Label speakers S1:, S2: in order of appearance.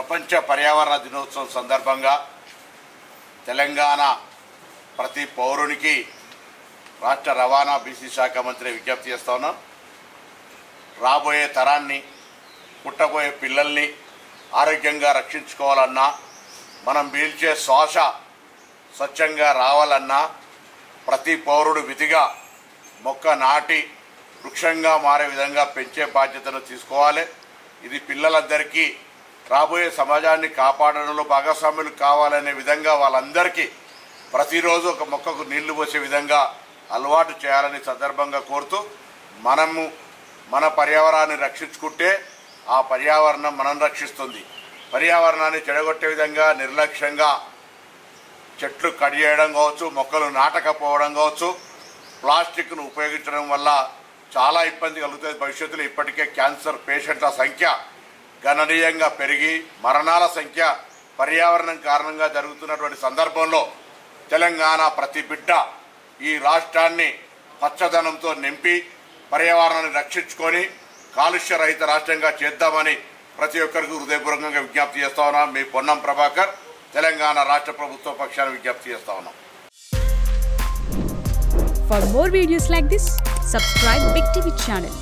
S1: ప్రపంచ పర్యావరణ దినోత్సవం సందర్భంగా తెలంగాణ ప్రతి పౌరునికి రాష్ట్ర రవాణా బీసీ శాఖ మంత్రి విజ్ఞప్తి చేస్తా ఉన్నాం. రాబోయే తరాన్ని, పుట్టబోయే పిల్లల్ని ఆరోగ్యంగా రక్షించుకోవాలన్నా, మనం పీల్చే శ్వాస స్వచ్ఛంగా రావాలన్నా ప్రతి పౌరుడు విధిగా మొక్క నాటి వృక్షంగా మారే విధంగా పెంచే బాధ్యతను తీసుకోవాలి. ఇది పిల్లలందరికీ రాబోయే సమాజాన్ని కాపాడడంలో భాగస్వాములు కావాలనే విధంగా వాళ్ళందరికీ ప్రతిరోజు ఒక మొక్కకు నీళ్లు పోసే విధంగా అలవాటు చేయాలని సందర్భంగా కోరుతూ, మనము మన పర్యావరణాన్ని రక్షించుకుంటే ఆ పర్యావరణం మనం రక్షిస్తుంది. పర్యావరణాన్ని చెడగొట్టే విధంగా నిర్లక్ష్యంగా చెట్లు కట్ చేయడం కావచ్చు, మొక్కలు నాటకపోవడం కావచ్చు, ప్లాస్టిక్ను ఉపయోగించడం వల్ల చాలా ఇబ్బంది కలుగుతుంది. భవిష్యత్తులో ఇప్పటికే క్యాన్సర్ పేషెంట్ల సంఖ్య గణనీయంగా పెరిగి మరణాల సంఖ్య పర్యావరణం కారణంగా జరుగుతున్నటువంటి సందర్భంలో తెలంగాణ ప్రతి బిడ్డ ఈ రాష్ట్రాన్ని పచ్చదనంతో నింపి పర్యావరణాన్ని రక్షించుకొని కాలుష్య రహిత రాష్ట్రంగా చేద్దామని ప్రతి ఒక్కరికి హృదయపూర్వకంగా విజ్ఞప్తి చేస్తా ఉన్నాం. మీ పొన్నం ప్రభాకర్, తెలంగాణ రాష్ట్ర ప్రభుత్వ పక్షాన విజ్ఞప్తి చేస్తా ఉన్నాం.
S2: For more videos like this, subscribe Big TV channel.